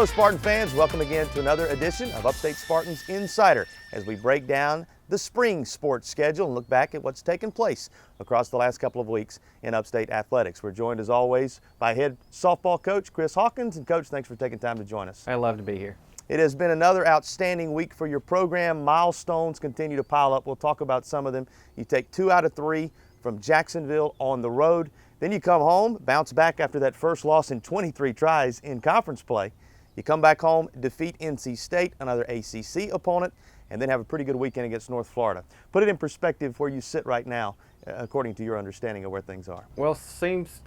Hello, Spartan fans. Welcome again to another edition of Upstate Spartans Insider as we break down the spring sports schedule and look back at what's taken place across the last couple of weeks in Upstate athletics. We're joined as always by head softball coach Chris Hawkins. And Coach, thanks for taking time to join us. I love to be here. It has been another outstanding week for your program. Milestones continue to pile up. We'll talk about some of them. You take 2 out of 3 from Jacksonville on the road. Then you come home, bounce back after that first loss in 23 tries in conference play. You come back home, defeat NC State, another ACC opponent, and then have a pretty good weekend against North Florida. Put it in perspective where you sit right now, according to your understanding of where things are. Well,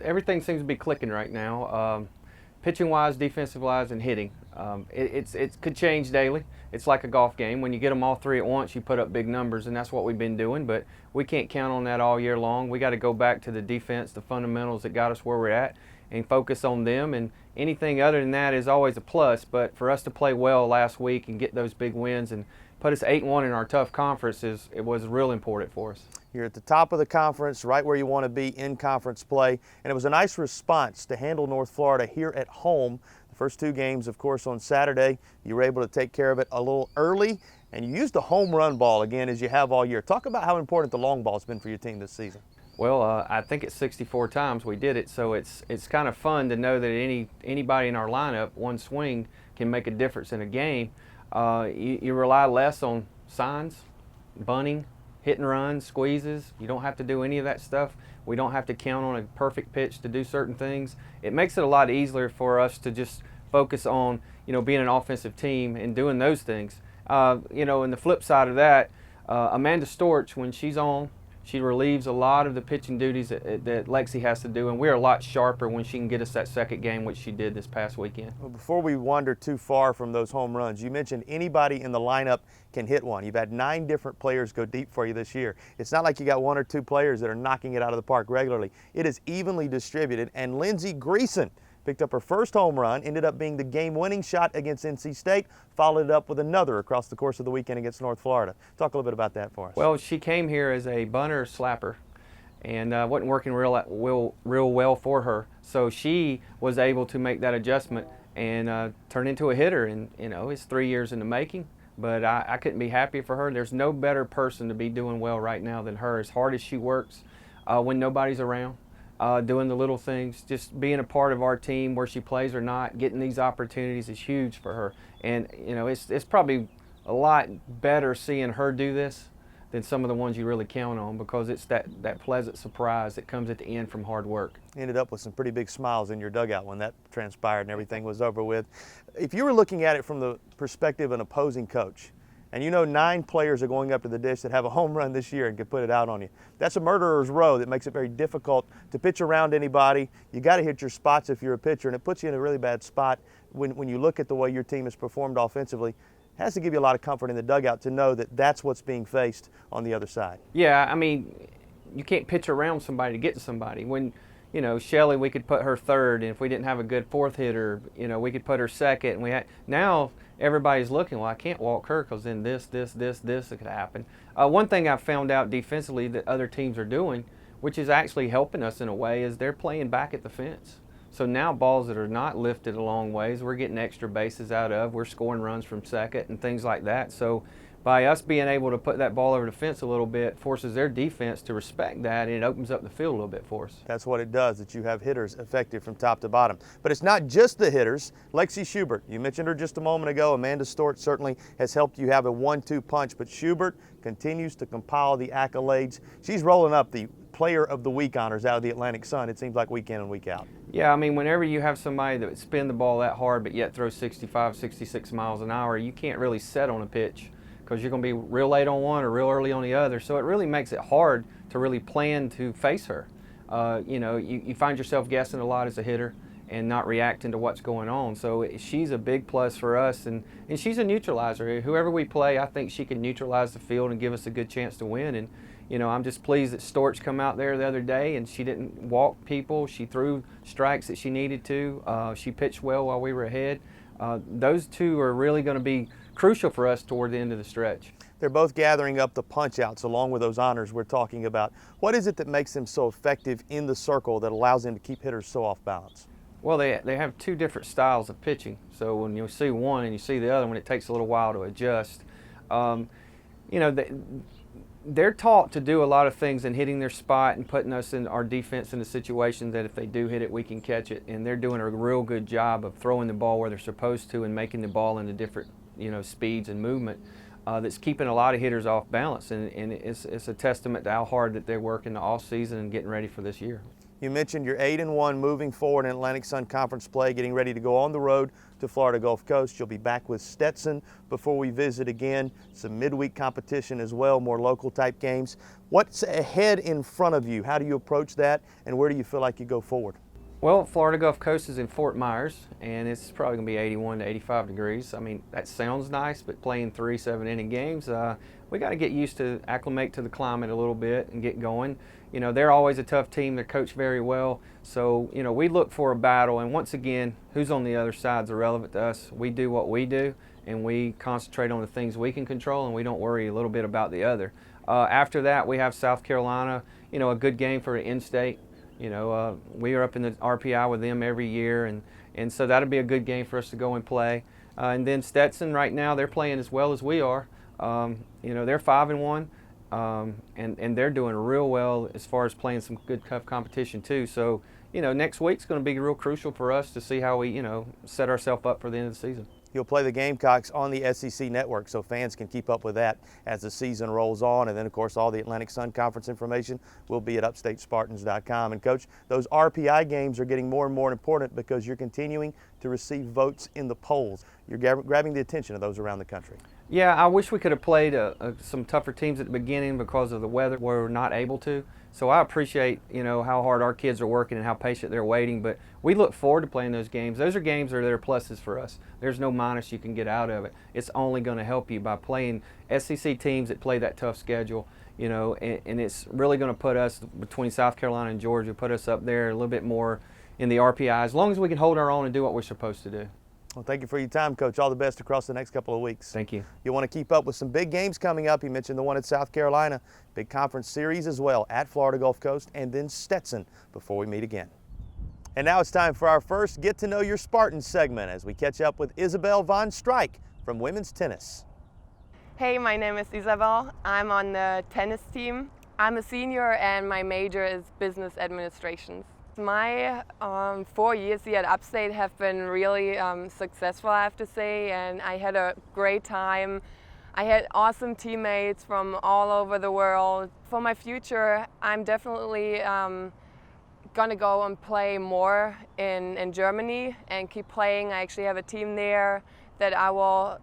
everything seems to be clicking right now. Pitching-wise, defensive-wise, and hitting. It could change daily. It's like a golf game. When you get them all three at once, you put up big numbers, and that's what we've been doing. But we can't count on that all year long. We got to go back to the defense, the fundamentals that got us where we're at, and focus on them. And anything other than that is always a plus. But for us to play well last week and get those big wins and put us 8-1 in our tough conference, it was real important for us. You're at the top of the conference, right where you want to be in conference play, and it was a nice response to handle North Florida here at home. The first 2 games, of course, on Saturday, you were able to take care of it a little early, and you used a home run ball again as you have all year. Talk about how important the long ball has been for your team this season. Well, I think it's 64 times we did it, so it's kind of fun to know that anybody in our lineup, one swing, can make a difference in a game. You rely less on signs, bunting, hit and runs, squeezes. You don't have to do any of that stuff. We don't have to count on a perfect pitch to do certain things. It makes it a lot easier for us to just focus on, being an offensive team and doing those things. And the flip side of that, Amanda Storch, when she's on, she relieves a lot of the pitching duties that Lexi has to do, and we're a lot sharper when she can get us that second game, which she did this past weekend. Well, before we wander too far from those home runs, you mentioned anybody in the lineup can hit one. You've had 9 different players go deep for you this year. It's not like you got 1 or 2 players that are knocking it out of the park regularly. It is evenly distributed, and Lindsey Greason picked up her first home run, ended up being the game-winning shot against NC State, followed it up with another across the course of the weekend against North Florida. Talk a little bit about that for us. Well, she came here as a bunter slapper, and wasn't working real well for her. So she was able to make that adjustment and turn into a hitter. And it's 3 years in the making, but I couldn't be happier for her. There's no better person to be doing well right now than her. As hard as she works when nobody's around. Doing the little things, just being a part of our team, where she plays or not, getting these opportunities is huge for her. And it's probably a lot better seeing her do this than some of the ones you really count on, because it's that pleasant surprise that comes at the end from hard work. Ended up with some pretty big smiles in your dugout when that transpired and everything was over with. If you were looking at it from the perspective of an opposing coach, and 9 players are going up to the dish that have a home run this year and can put it out on you, that's a murderer's row that makes it very difficult to pitch around anybody. You got to hit your spots if you're a pitcher, and it puts you in a really bad spot when you look at the way your team has performed offensively. It has to give you a lot of comfort in the dugout to know that that's what's being faced on the other side. Yeah, you can't pitch around somebody to get to somebody. When Shelly, we could put her third, and if we didn't have a good fourth hitter, we could put her second. And now everybody's looking, well, I can't walk her because then this could happen. One thing I've found out defensively that other teams are doing, which is actually helping us in a way, is they're playing back at the fence. So now balls that are not lifted a long ways, we're getting extra bases out of. We're scoring runs from second and things like that. So by us being able to put that ball over the fence a little bit forces their defense to respect that, and it opens up the field a little bit for us. That's what it does, that you have hitters effective from top to bottom. But it's not just the hitters. Lexi Schubert, you mentioned her just a moment ago. Amanda Storch certainly has helped you have a 1-2 punch, but Schubert continues to compile the accolades. She's rolling up the Player of the Week honors out of the Atlantic Sun, it seems like week in and week out. Yeah, whenever you have somebody that spin the ball that hard but yet throws 65, 66 miles an hour, you can't really set on a pitch, because you're going to be real late on one or real early on the other. So it really makes it hard to really plan to face her. You find yourself guessing a lot as a hitter and not reacting to what's going on. So she's a big plus for us, and she's a neutralizer. Whoever we play, I think she can neutralize the field and give us a good chance to win. And I'm just pleased that Storch come out there the other day and she didn't walk people. She threw strikes that she needed to. She pitched well while we were ahead. Those two are really going to be crucial for us toward the end of the stretch. They're both gathering up the punch-outs along with those honors we're talking about. What is it that makes them so effective in the circle that allows them to keep hitters so off balance? Well, they have two different styles of pitching. So when you see one and you see the other one, it takes a little while to adjust. You know, they're taught to do a lot of things in hitting their spot and putting us in our defense into situations that if they do hit it, we can catch it. And they're doing a real good job of throwing the ball where they're supposed to and making the ball into different, you know, speeds and movement. That's keeping a lot of hitters off balance, and it's a testament to how hard that they're working the off season and getting ready for this year. You mentioned you're 8-1 moving forward in Atlantic Sun Conference play, getting ready to go on the road to Florida Gulf Coast. You'll be back with Stetson before we visit again. Some midweek competition as well, more local type games. What's ahead in front of you? How do you approach that, and where do you feel like you go forward? Well, Florida Gulf Coast is in Fort Myers, and it's probably going to be 81 to 85 degrees. I mean, that sounds nice, but playing 3 7-inning games, we got to get used to acclimate to the climate a little bit and get going. You know, they're always a tough team. They're coached very well. So, you know, we look for a battle, and once again, who's on the other side is irrelevant to us. We do what we do, and we concentrate on the things we can control, and we don't worry a little bit about the other. After that, we have South Carolina, you know, a good game for an in-state. You know, we are up in the RPI with them every year, and so that'll be a good game for us to go and play. And then Stetson, right now, they're playing as well as we are. You know, they're 5-1, and they're doing real well as far as playing some good tough competition too. So, you know, next week's going to be real crucial for us to see how we, you know, set ourselves up for the end of the season. You'll play the Gamecocks on the SEC Network, so fans can keep up with that as the season rolls on. And then, of course, all the Atlantic Sun Conference information will be at upstatespartans.com. And, Coach, those RPI games are getting more and more important because you're continuing to receive votes in the polls. You're grabbing the attention of those around the country. Yeah, I wish we could have played some tougher teams at the beginning because of the weather. We're not able to. So I appreciate, you know, how hard our kids are working and how patient they're waiting. But we look forward to playing those games. Those are games that are pluses for us. There's no minus you can get out of it. It's only going to help you by playing SEC teams that play that tough schedule. You know, and it's really going to put us between South Carolina and Georgia, put us up there a little bit more in the RPI, as long as we can hold our own and do what we're supposed to do. Well, thank you for your time, Coach. All the best across the next couple of weeks. Thank you. You want to keep up with some big games coming up. You mentioned the one at South Carolina, big conference series as well at Florida Gulf Coast, and then Stetson before we meet again. And now it's time for our first Get to Know Your Spartans segment as we catch up with Isabel Von Strike from women's tennis. Hey, my name is Isabel. I'm on the tennis team. I'm a senior and my major is business administration. My 4 years here at Upstate have been really successful, I have to say, and I had a great time. I had awesome teammates from all over the world. For my future, I'm definitely gonna go and play more in Germany and keep playing. I actually have a team there that I will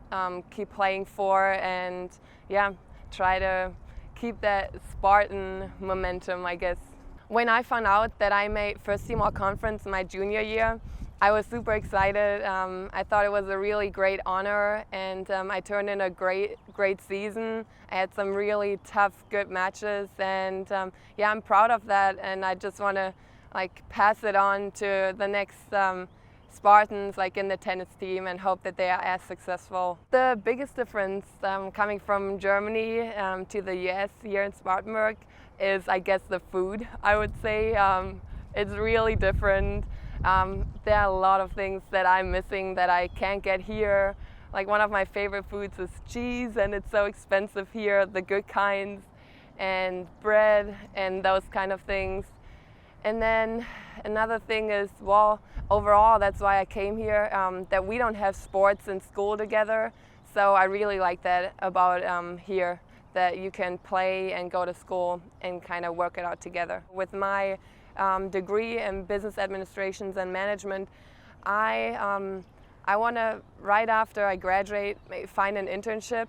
keep playing for, and yeah, try to keep that Spartan momentum, I guess. When I found out that I made first team all conference my junior year, I was super excited. I thought it was a really great honor, and I turned in a great season. I had some really tough, good matches, and yeah, I'm proud of that. And I just want to pass it on to the next Spartans in the tennis team and hope that they are as successful. The biggest difference coming from Germany to the US here in Spartanburg is, I guess, the food, I would say. It's really different. There are a lot of things that I'm missing that I can't get here. Like, one of my favorite foods is cheese, and it's so expensive here, the good kinds, and bread and those kind of things. And then another thing is, well, overall, that's why I came here, that we don't have sports in school together. So I really like that about here, that you can play and go to school and kind of work it out together. With my degree in business administrations and management, I want to, right after I graduate, find an internship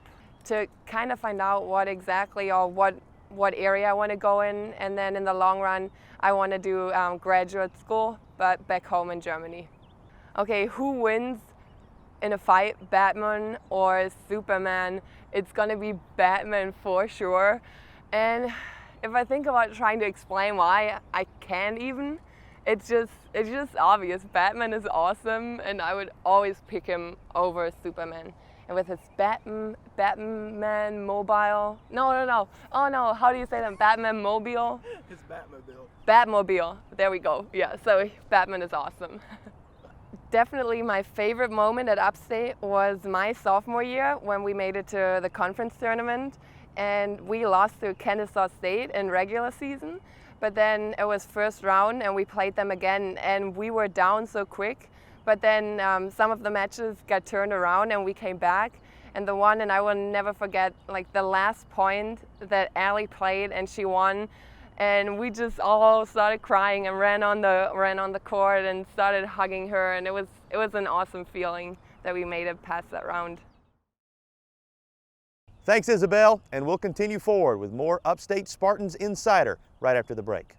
to kind of find out what exactly or what area I want to go in, and then in the long run, I want to do graduate school, but back home in Germany. Okay, who wins in a fight, Batman or Superman? It's gonna be Batman for sure. And if I think about trying to explain why, I can't even. It's just obvious. Batman is awesome, and I would always pick him over Superman. And with his Batman mobile. No. Oh no, how do you say that? Batman mobile? His Batmobile. Batmobile. There we go. Yeah, so Batman is awesome. Definitely my favorite moment at Upstate was my sophomore year when we made it to the conference tournament and we lost to Kennesaw State in regular season. But then it was first round and we played them again and we were down so quick. But then some of the matches got turned around and we came back. And the one, and I will never forget, like the last point that Allie played and she won. And we just all started crying and ran on the court and started hugging her. And it was an awesome feeling that we made it past that round. Thanks, Isabel, and we'll continue forward with more Upstate Spartans Insider right after the break.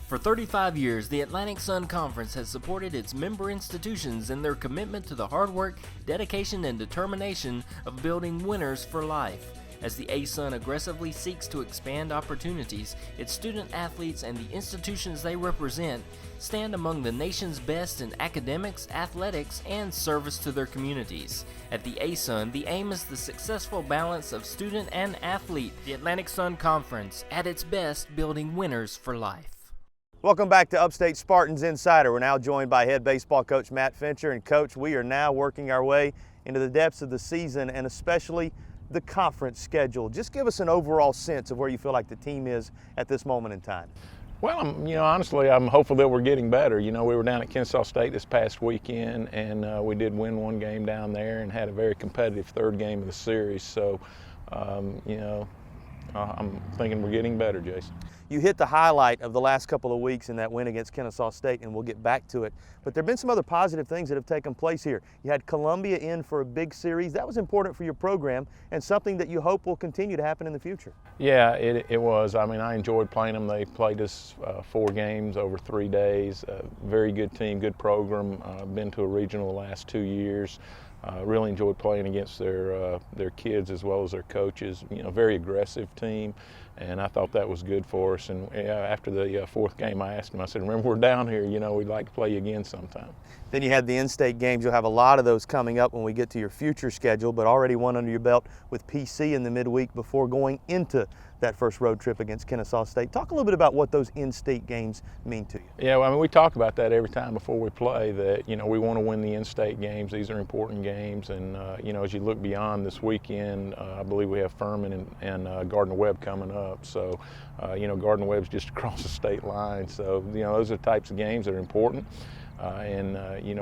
For 35 years, the Atlantic Sun Conference has supported its member institutions in their commitment to the hard work, dedication, and determination of building winners for life. As the ASUN aggressively seeks to expand opportunities, its student athletes and the institutions they represent stand among the nation's best in academics, athletics, and service to their communities. At the ASUN, the aim is the successful balance of student and athlete. The Atlantic Sun Conference, at its best, building winners for life. Welcome back to Upstate Spartans Insider. We're now joined by head baseball coach Matt Fincher. And Coach, we are now working our way into the depths of the season and especially the conference schedule. Just give us an overall sense of where you feel like the team is at this moment in time. Well, honestly, I'm hopeful that we're getting better. We were down at Kennesaw State this past weekend, and we did win one game down there and had a very competitive third game of the series. So, I'm thinking we're getting better, Jason. You hit the highlight of the last couple of weeks in that win against Kennesaw State, and we'll get back to it. But there have been some other positive things that have taken place here. You had Columbia in for a big series. That was important for your program and something that you hope will continue to happen in the future. Yeah, it was. I enjoyed playing them. They played us 4 games over 3 days. Very good team, good program. Been to a regional the last 2 years. Really enjoyed playing against their kids as well as their coaches. Very aggressive team, and I thought that was good for us. And after the 4th game, I asked them, I said, remember, we're down here, we'd like to play you again sometime. Then you had the in-state games. You'll have a lot of those coming up when we get to your future schedule, but already one under your belt with PC in the midweek before going into that first road trip against Kennesaw State. Talk a little bit about what those in-state games mean to you. Yeah, we talk about that every time before we play, that, we want to win the in-state games. These are important games, and, as you look beyond this weekend, I believe we have Furman and Gardner-Webb coming up. So, Gardner-Webb's just across the state line. So, those are the types of games that are important.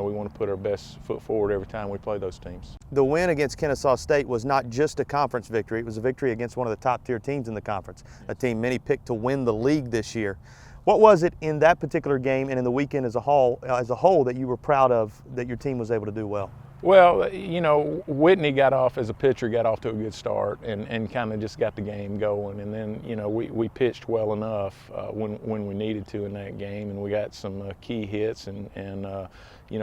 We want to put our best foot forward every time we play those teams. The win against Kennesaw State was not just a conference victory. It was a victory against one of the top-tier teams in the conference, a team many picked to win the league this year. What was it in that particular game and in the weekend as a whole that you were proud of that your team was able to do well? Well, Whitney got off as a pitcher, got off to a good start and kind of just got the game going. And then, we pitched well enough when we needed to in that game, and we got some key hits and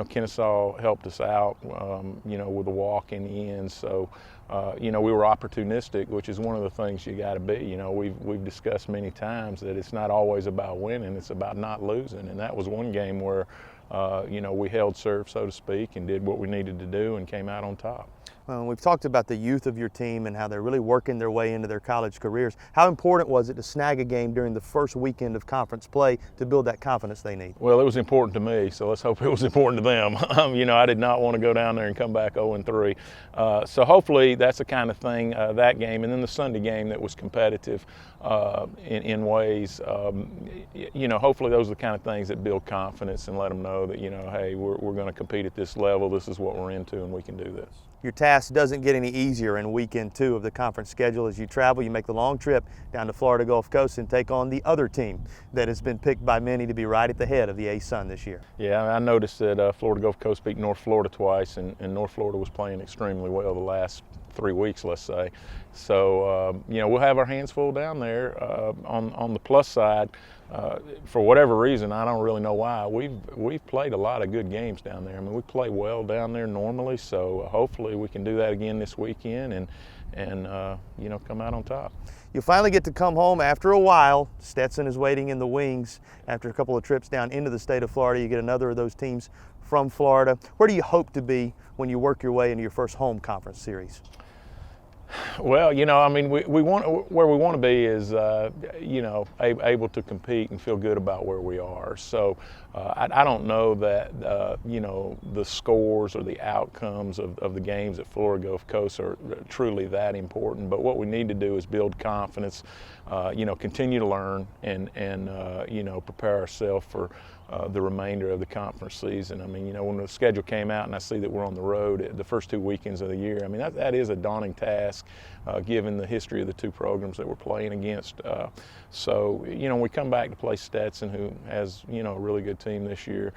Kennesaw helped us out, with a walk in the end. So, we were opportunistic, which is one of the things you got to be. We've discussed many times that it's not always about winning, it's about not losing. And that was one game where we held serve, so to speak, and did what we needed to do and came out on top. Well, we've talked about the youth of your team and how they're really working their way into their college careers. How important was it to snag a game during the first weekend of conference play to build that confidence they need? Well, it was important to me, so let's hope it was important to them. I did not want to go down there and come back 0-3. So hopefully that's the kind of thing, that game, and then the Sunday game that was competitive in ways, hopefully those are the kind of things that build confidence and let them know that, hey, we're going to compete at this level, this is what we're into, and we can do this. Your task doesn't get any easier in weekend 2 of the conference schedule. As you travel, you make the long trip down to Florida Gulf Coast and take on the other team that has been picked by many to be right at the head of the ASUN this year. Yeah, I noticed that Florida Gulf Coast beat North Florida twice, and North Florida was playing extremely well the last 3 weeks, let's say. So, we'll have our hands full down there. On the plus side, for whatever reason, I don't really know why, we've played a lot of good games down there. We play well down there normally, so hopefully we can do that again this weekend and come out on top. You'll finally get to come home after a while. Stetson is waiting in the wings after a couple of trips down into the state of Florida. You get another of those teams from Florida. Where do you hope to be when you work your way into your first home conference series? Well, you know, I mean, we want where we want to be is, you know, able to compete and feel good about where we are. So I don't know that, you know, the scores or the outcomes of the games at Florida Gulf Coast are truly that important. But what we need to do is build confidence, you know, continue to learn and you know, prepare ourselves for the remainder of the conference season. I mean, you know, when the schedule came out and I see that we're on the road the first 2 weekends of the year, I mean, that is a daunting task given the history of the two programs that we're playing against. So, you know, we come back to play Stetson, who has, you know, a really good team this year.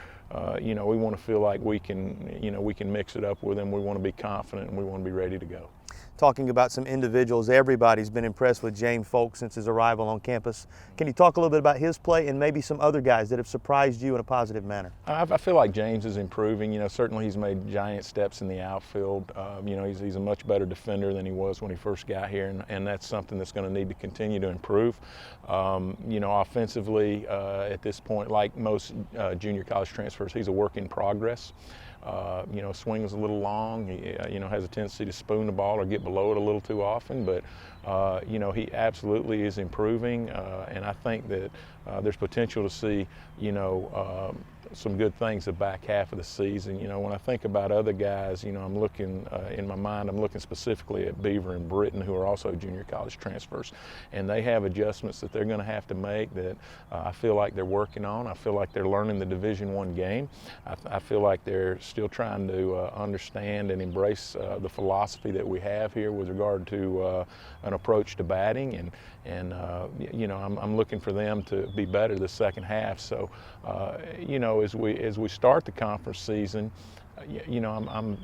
You know, we want to feel like we can, you know, we can mix it up with them. We want to be confident and we want to be ready to go. Talking about some individuals, everybody's been impressed with James Folk since his arrival on campus. Can you talk a little bit about his play and maybe some other guys that have surprised you in a positive manner? I feel like James is improving. You know, certainly he's made giant steps in the outfield. You know, he's a much better defender than he was when he first got here, and that's something that's going to need to continue to improve. You know, offensively, at this point, like most junior college transfers, he's a work in progress. You know, swings a little long. He, you know, has a tendency to spoon the ball or get below it a little too often. But you know, he absolutely is improving, and I think that there's potential to see, you know, some good things the back half of the season. You know, when I think about other guys, you know, I'm looking in my mind, I'm looking specifically at Beaver and Britton, who are also junior college transfers, and they have adjustments that they're going to have to make that I feel like they're working on. I feel like they're learning the Division I game. I feel like they're still trying to understand and embrace the philosophy that we have here with regard to an approach to batting, and you know, I'm looking for them to be better the second half. So you know, as we start the conference season, you know, I'm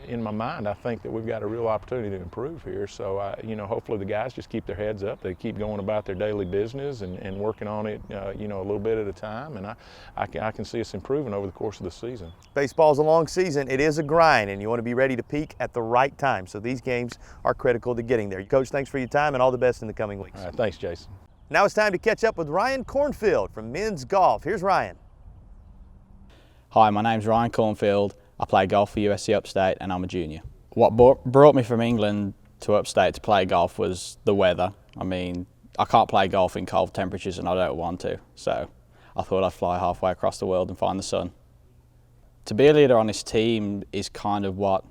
in my mind, I think that we've got a real opportunity to improve here. So you know, hopefully the guys just keep their heads up. They keep going about their daily business and working on it, you know, a little bit at a time. And I can see us improving over the course of the season. Baseball's a long season. It is a grind, and you want to be ready to peak at the right time. So these games are critical to getting there. Coach, thanks for your time, and all the best in the coming weeks. All right, thanks, Jason. Now it's time to catch up with Ryan Cornfield from men's golf. Here's Ryan. Hi, my name's Ryan Cornfield. I play golf for USC Upstate and I'm a junior. What brought me from England to Upstate to play golf was the weather. I mean, I can't play golf in cold temperatures and I don't want to, so I thought I'd fly halfway across the world and find the sun. To be a leader on this team is kind of what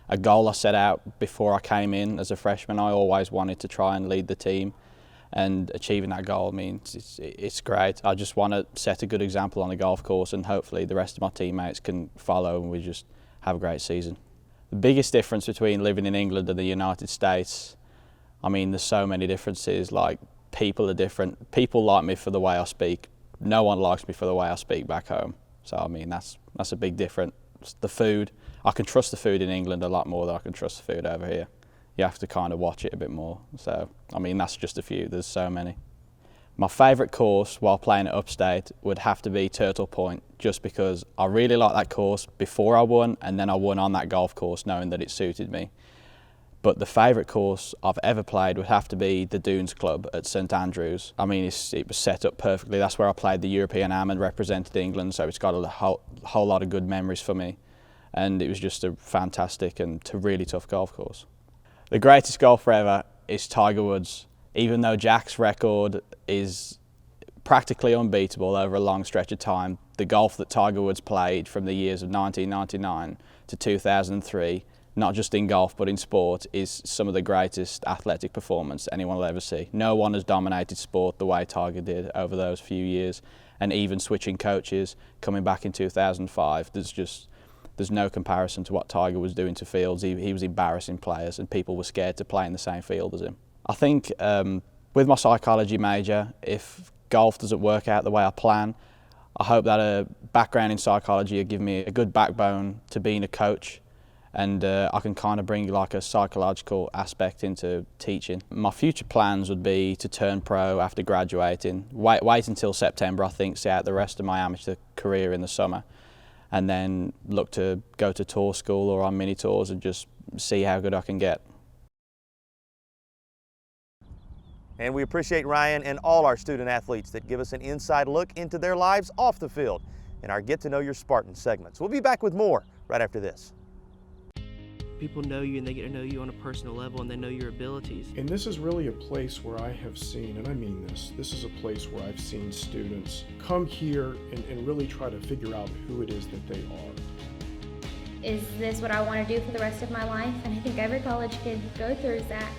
a goal I set out before I came in as a freshman. I always wanted to try and lead the team, and achieving that goal, I mean, it's great. I just want to set a good example on the golf course, and hopefully the rest of my teammates can follow and we just have a great season. The biggest difference between living in England and the United States, I mean, there's so many differences. Like, people are different. People like me for the way I speak. No one likes me for the way I speak back home. So, I mean, that's a big difference. The food, I can trust the food in England a lot more than I can trust the food over here. You have to kind of watch it a bit more. So, I mean, that's just a few. There's so many. My favourite course while playing at Upstate would have to be Turtle Point, just because I really liked that course before I won, and then I won on that golf course knowing that it suited me. But the favourite course I've ever played would have to be the Dunes Club at St Andrews. I mean, it was set up perfectly. That's where I played the European Am and represented England, so it's got a whole lot of good memories for me. And it was just a fantastic and really tough golf course. The greatest golfer ever is Tiger Woods. Even though Jack's record is practically unbeatable over a long stretch of time, the golf that Tiger Woods played from the years of 1999 to 2003, not just in golf but in sport, is some of the greatest athletic performance anyone will ever see. No one has dominated sport the way Tiger did over those few years, and even switching coaches, coming back in 2005, there's no comparison to what Tiger was doing to fields. He was embarrassing players and people were scared to play in the same field as him. I think with my psychology major, if golf doesn't work out the way I plan, I hope that a background in psychology will give me a good backbone to being a coach, and I can kind of bring like a psychological aspect into teaching. My future plans would be to turn pro after graduating, wait until September, I think, see out the rest of my amateur career in the summer, and then look to go to tour school or on mini tours and just see how good I can get. And we appreciate Ryan and all our student athletes that give us an inside look into their lives off the field in our Get to Know Your Spartan segments. We'll be back with more right after this. People know you and they get to know you on a personal level and they know your abilities. And this is really a place where I have seen, and I mean this is a place where I've seen students come here and really try to figure out who it is that they are. Is this what I want to do for the rest of my life? And I think every college kid goes through that.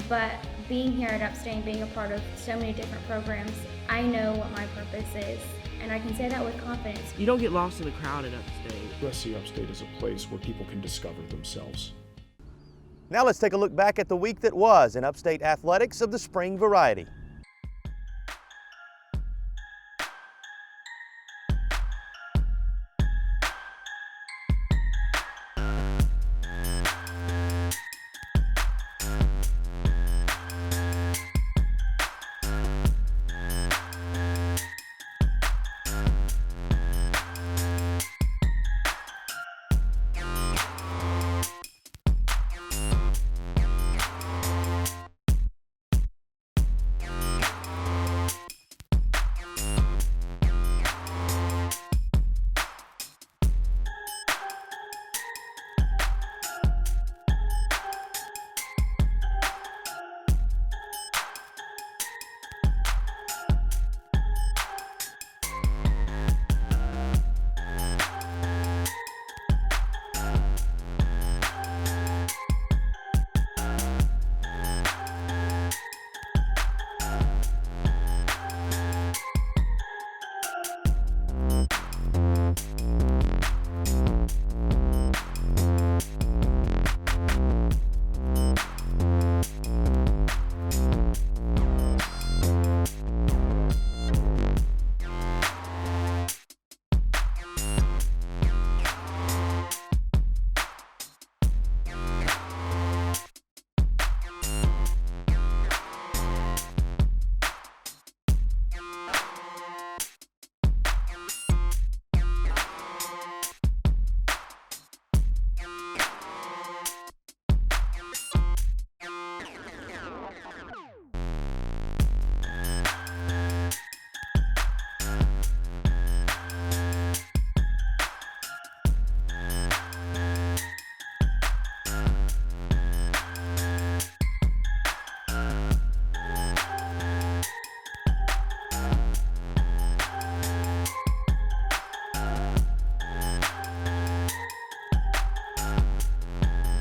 But being here at Upstate and being a part of so many different programs, I know what my purpose is. And I can say that with confidence. You don't get lost in the crowd at Upstate. USC Upstate is a place where people can discover themselves. Now let's take a look back at the week that was in Upstate athletics of the spring variety.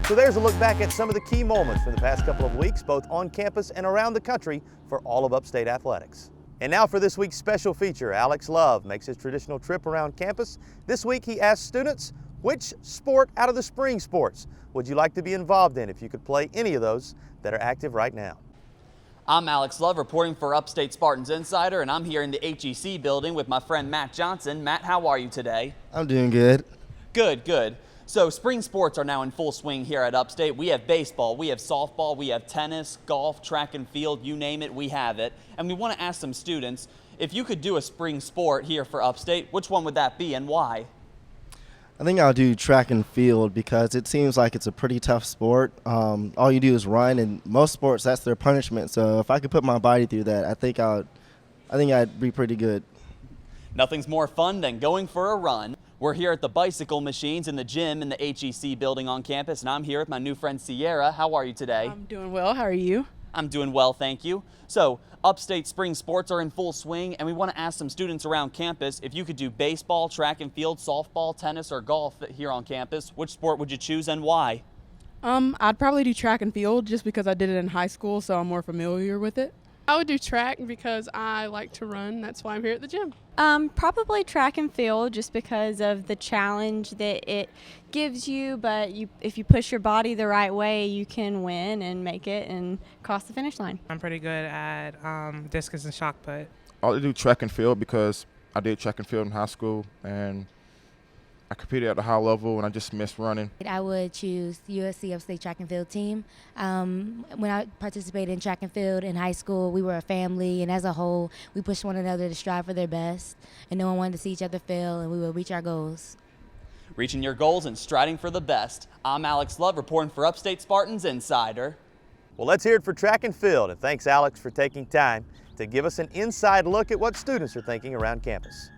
So there's a look back at some of the key moments from the past couple of weeks, both on campus and around the country for all of Upstate athletics. And now for this week's special feature, Alex Love makes his traditional trip around campus. This week he asked students, which sport out of the spring sports would you like to be involved in if you could play any of those that are active right now? I'm Alex Love reporting for Upstate Spartans Insider, and I'm here in the HEC building with my friend Matt Johnson. Matt, how are you today? I'm doing good. Good, good. So spring sports are now in full swing here at Upstate. We have baseball, we have softball, we have tennis, golf, track and field, you name it, we have it. And we want to ask some students, if you could do a spring sport here for Upstate, which one would that be and why? I think I'll do track and field because it seems like it's a pretty tough sport. All you do is run, and most sports, that's their punishment. So if I could put my body through that, I think I'd be pretty good. Nothing's more fun than going for a run. We're here at the bicycle machines in the gym in the HEC building on campus, and I'm here with my new friend Sierra. How are you today? I'm doing well. How are you? I'm doing well, thank you. So, Upstate spring sports are in full swing, and we want to ask some students around campus if you could do baseball, track and field, softball, tennis, or golf here on campus. Which sport would you choose and why? I'd probably do track and field just because I did it in high school, so I'm more familiar with it. I would do track because I like to run. That's why I'm here at the gym. Probably track and field just because of the challenge that it gives you, but if you push your body the right way, you can win and make it and cross the finish line. I'm pretty good at discus and shot put. I'll do track and field because I did track and field in high school, and I competed at a high level, and I just missed running. I would choose USC Upstate track and field team. When I participated in track and field in high school, we were a family, and as a whole, we pushed one another to strive for their best, and no one wanted to see each other fail, and we would reach our goals. Reaching your goals and striding for the best. I'm Alex Love reporting for Upstate Spartans Insider. Well, let's hear it for track and field, and thanks Alex for taking time to give us an inside look at what students are thinking around campus.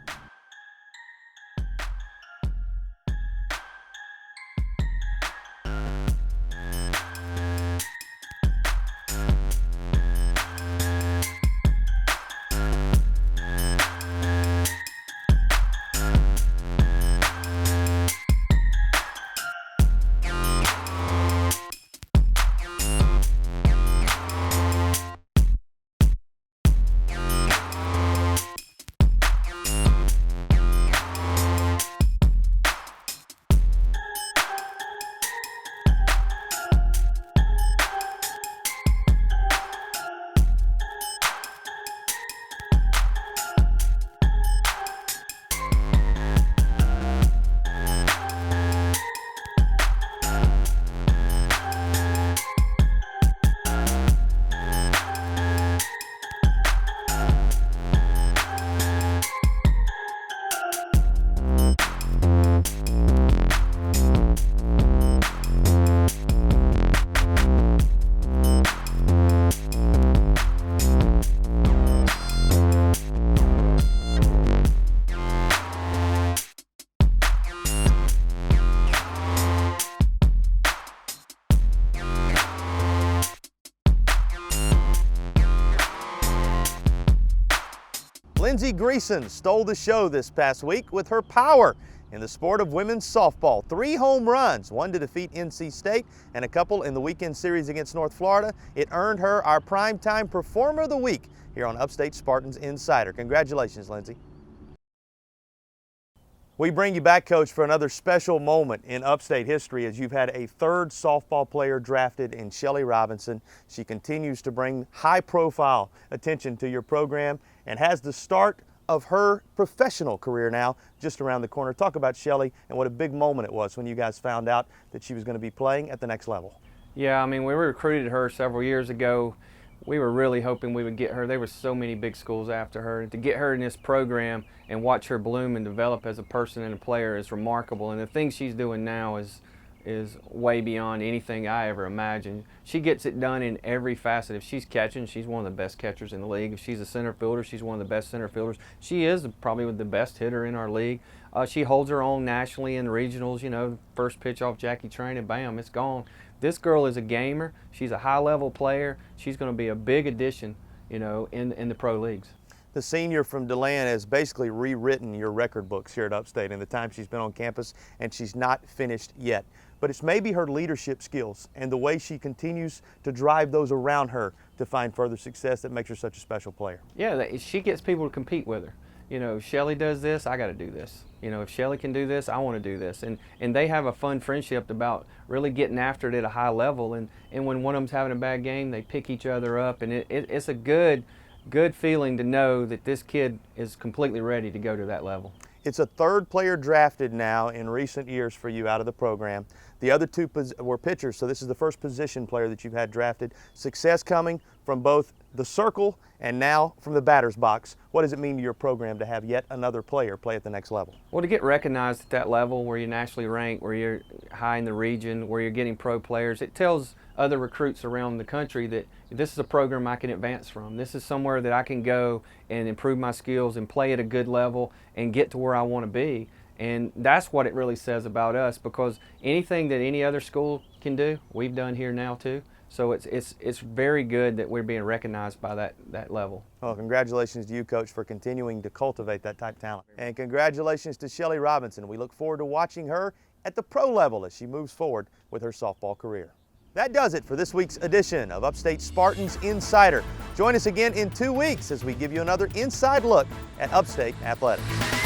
Lindsey Greason stole the show this past week with her power in the sport of women's softball. 3 home runs, 1 to defeat NC State and a couple in the weekend series against North Florida. It earned her our Primetime Performer of the Week here on Upstate Spartans Insider. Congratulations, Lindsey. We bring you back, Coach, for another special moment in Upstate history as you've had a 3rd softball player drafted in Shelly Robinson. She continues to bring high-profile attention to your program and has the start of her professional career now just around the corner. Talk about Shelly and what a big moment it was when you guys found out that she was going to be playing at the next level. Yeah, I mean, we recruited her several years ago. We were really hoping we would get her. There were so many big schools after her. And to get her in this program and watch her bloom and develop as a person and a player is remarkable. And the things she's doing now is way beyond anything I ever imagined. She gets it done in every facet. If she's catching, she's one of the best catchers in the league. If she's a center fielder, she's one of the best center fielders. She is probably the best hitter in our league. She holds her own nationally in the regionals. You know, first pitch off Jackie Train and bam, it's gone. This girl is a gamer. She's a high-level player. She's going to be a big addition, you know, in the pro leagues. The senior from DeLand has basically rewritten your record books here at Upstate in the time she's been on campus, and she's not finished yet. But it's maybe her leadership skills and the way she continues to drive those around her to find further success that makes her such a special player. Yeah, she gets people to compete with her. You know, if Shelly does this, I got to do this. You know, if Shelly can do this, I want to do this. And they have a fun friendship about really getting after it at a high level. And when one of them's having a bad game, they pick each other up. And it's a good feeling to know that this kid is completely ready to go to that level. It's a 3rd player drafted now in recent years for you out of the program. The other 2 were pitchers, so this is the first position player that you've had drafted. Success coming from both the circle and now from the batter's box. What does it mean to your program to have yet another player play at the next level? Well, to get recognized at that level where you're nationally ranked, where you're high in the region, where you're getting pro players, it tells other recruits around the country that this is a program I can advance from. This is somewhere that I can go and improve my skills and play at a good level and get to where I want to be. And that's what it really says about us, because anything that any other school can do, we've done here now too. So it's very good that we're being recognized by that level. Well, congratulations to you, Coach, for continuing to cultivate that type of talent. And congratulations to Shelly Robinson. We look forward to watching her at the pro level as she moves forward with her softball career. That does it for this week's edition of Upstate Spartans Insider. Join us again in 2 weeks as we give you another inside look at Upstate Athletics.